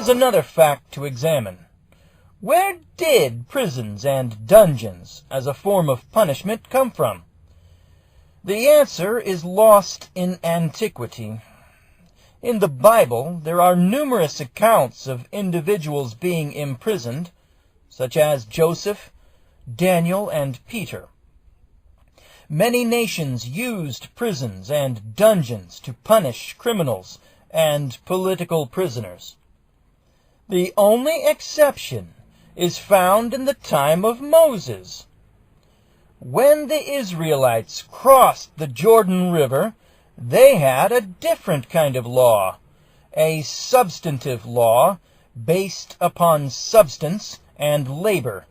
Here's another fact to examine. Where did prisons and dungeons as a form of punishment come from? The answer is lost in antiquity. In the Bible, there are numerous accounts of individuals being imprisoned, such as Joseph, Daniel, and Peter. Many nations used prisons and dungeons to punish criminals and political prisoners. The only exception is found in the time of Moses. When the Israelites crossed the Jordan River, they had a different kind of law, a substantive law based upon substance and labor,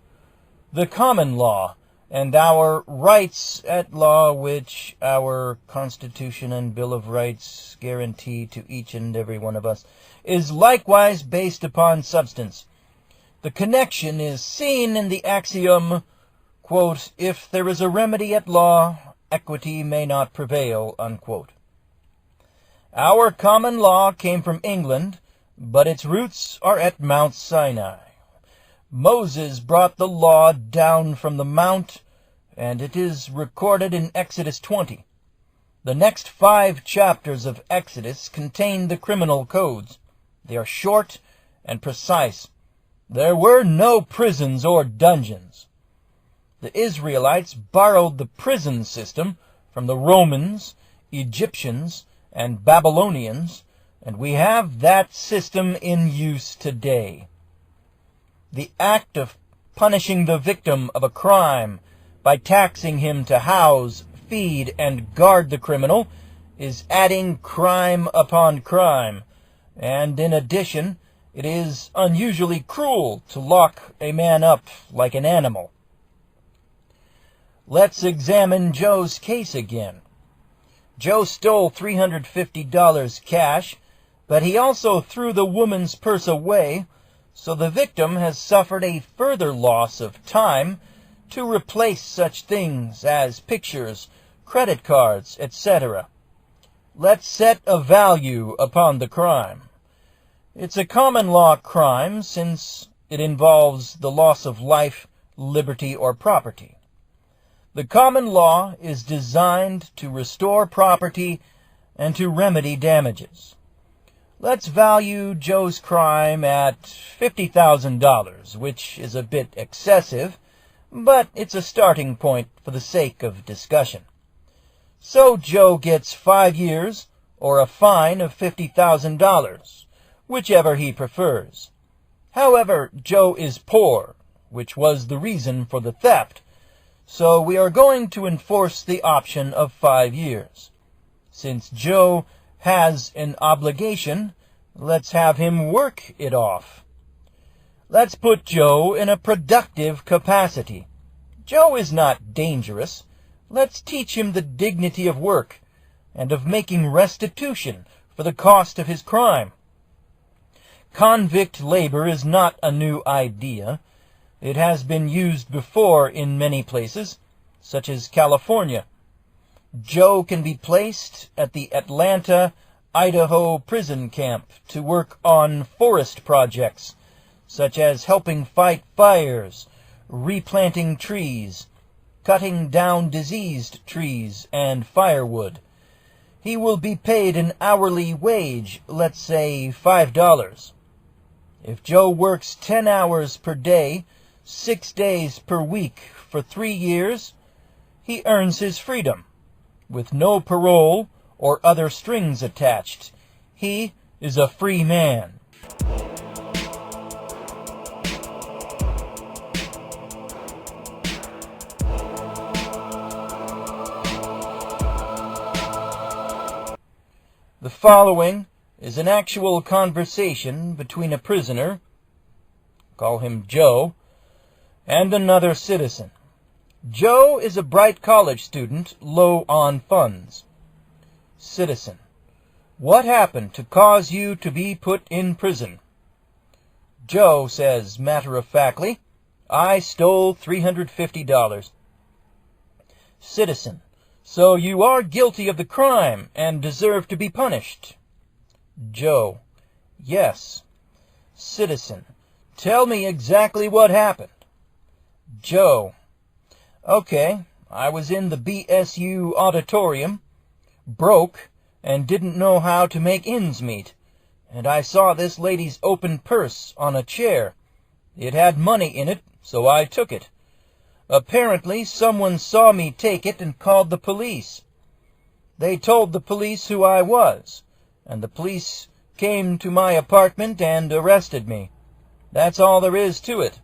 the common law, and our rights at law, which our Constitution and Bill of Rights guarantee to each and every one of us, is likewise based upon substance. The connection is seen in the axiom, quote, "If there is a remedy at law, equity may not prevail," unquote. Our common law came from England, but its roots are at Mount Sinai. Moses brought the law down from the mount, and it is recorded in Exodus 20. The next 5 chapters of Exodus contain the criminal codes. They are short and precise. There were no prisons or dungeons. The Israelites borrowed the prison system from the Romans, Egyptians, and Babylonians, and we have that system in use today. The act of punishing the victim of a crime by taxing him to house, feed, and guard the criminal is adding crime upon crime, and in addition, it is unusually cruel to lock a man up like an animal. Let's examine Joe's case again. Joe stole $350 cash, but he also threw the woman's purse away, so the victim has suffered a further loss of time to replace such things as pictures, credit cards, etc. Let's set a value upon the crime. It's a common law crime since it involves the loss of life, liberty, or property. The common law is designed to restore property and to remedy damages. Let's value Joe's crime at $50,000, which is a bit excessive, but it's a starting point for the sake of discussion. So Joe gets 5 years or a fine of $50,000, whichever he prefers. However, Joe is poor, which was the reason for the theft, so we are going to enforce the option of 5 years. Since Joe has an obligation, let's have him work it off. Let's put Joe in a productive capacity. Joe is not dangerous. Let's teach him the dignity of work and of making restitution for the cost of his crime. Convict labor is not a new idea. It has been used before in many places, such as California. Joe can be placed at the Atlanta, Idaho prison camp to work on forest projects, such as helping fight fires, replanting trees, cutting down diseased trees, and firewood. He will be paid an hourly wage, let's say $5. If Joe works 10 hours per day, 6 days per week for 3 years, he earns his freedom, with no parole or other strings attached. He is a free man. The following is an actual conversation between a prisoner, call him Joe, and another citizen. Joe is a bright college student, low on funds. Citizen: what happened to cause you to be put in prison? Joe says matter-of-factly, I stole $350. Citizen: so you are guilty of the crime and deserve to be punished? Joe: yes. Citizen: tell me exactly what happened. Joe: okay, I was in the BSU auditorium, broke, and didn't know how to make ends meet, and I saw this lady's open purse on a chair. It had money in it, so I took it. Apparently someone saw me take it and called the police. They told the police who I was, and the police came to my apartment and arrested me. That's all there is to it.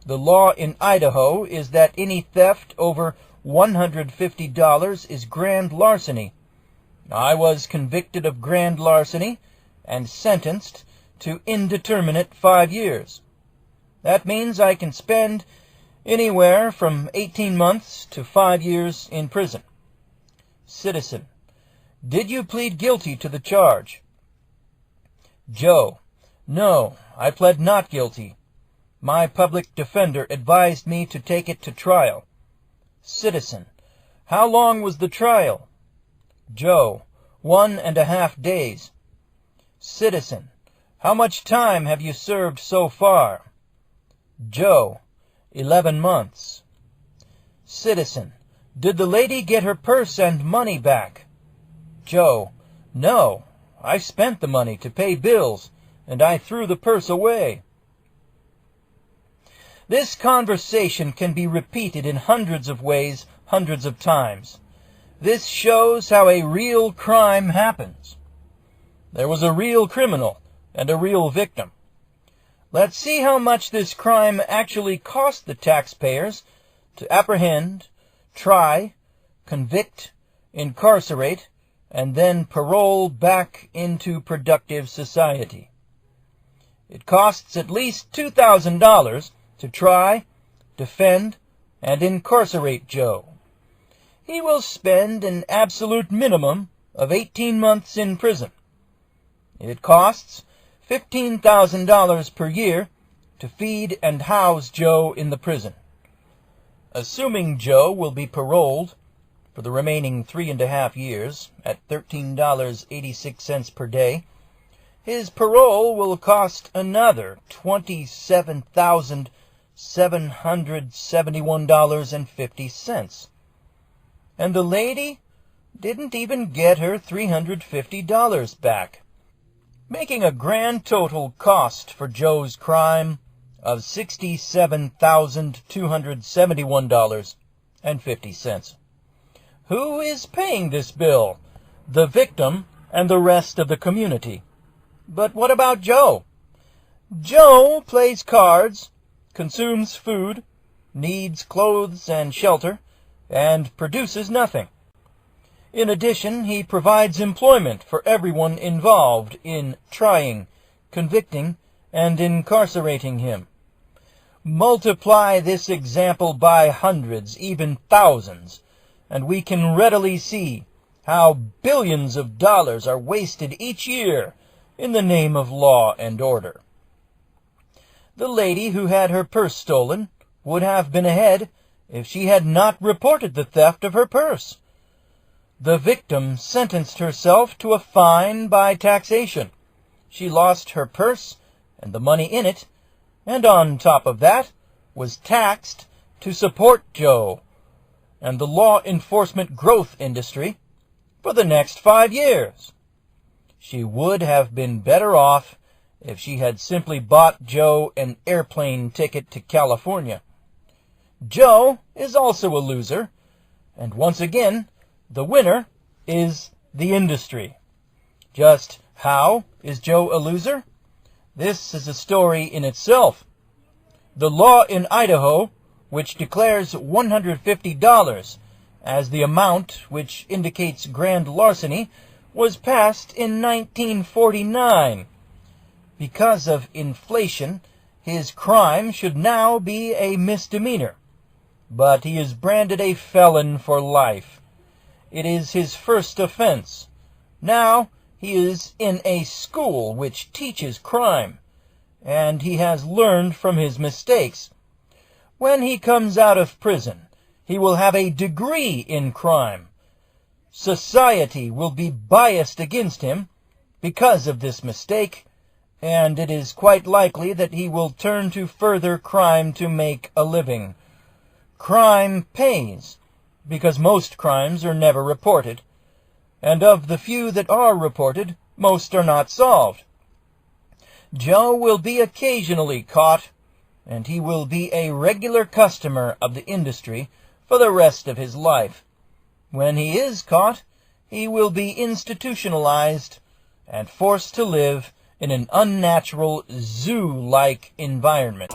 The law in Idaho is that any theft over $150 is grand larceny. I was convicted of grand larceny and sentenced to indeterminate 5 years. That means I can spend anywhere from 18 months to 5 years in prison. Citizen: did you plead guilty to the charge? Joe: no, I pled not guilty. My public defender advised me to take it to trial. Citizen: how long was the trial? Joe: 1.5 days. Citizen: how much time have you served so far? Joe: 11 months. Citizen: did the lady get her purse and money back? Joe: no, I spent the money to pay bills, and I threw the purse away. This conversation can be repeated in hundreds of ways, hundreds of times. This shows how a real crime happens. There was a real criminal and a real victim. Let's see how much this crime actually cost the taxpayers to apprehend, try, convict, incarcerate, and then parole back into productive society. It costs at least $2,000 to try, defend, and incarcerate Joe. He will spend an absolute minimum of 18 months in prison. It costs $15,000 per year to feed and house Joe in the prison. Assuming Joe will be paroled for the remaining 3.5 years at $13.86 per day, his parole will cost another $27,771.50. And the lady didn't even get her $350 back, making a grand total cost for Joe's crime of $67,271.50. Who is paying this bill? The victim and the rest of the community. But what about Joe? Joe plays cards, consumes food, needs clothes and shelter, and produces nothing. In addition, he provides employment for everyone involved in trying, convicting, and incarcerating him. Multiply this example by hundreds, even thousands, and we can readily see how billions of dollars are wasted each year in the name of law and order. The lady who had her purse stolen would have been ahead if she had not reported the theft of her purse. The victim sentenced herself to a fine by taxation. She lost her purse and the money in it, and on top of that was taxed to support Joe and the law enforcement growth industry for the next 5 years. She would have been better off if she had simply bought Joe an airplane ticket to California. Joe is also a loser, and once again, the winner is the industry. Just how is Joe a loser? This is a story in itself. The law in Idaho, which declares $150 as the amount which indicates grand larceny, was passed in 1949. Because of inflation, his crime should now be a misdemeanor, but he is branded a felon for life. It is his first offense. Now he is in a school which teaches crime, and he has learned from his mistakes. When he comes out of prison, he will have a degree in crime. Society will be biased against him because of this mistake, and it is quite likely that he will turn to further crime to make a living. Crime pays, because most crimes are never reported, and of the few that are reported, most are not solved. Joe will be occasionally caught, and he will be a regular customer of the industry for the rest of his life. When he is caught, he will be institutionalized and forced to live in an unnatural zoo-like environment.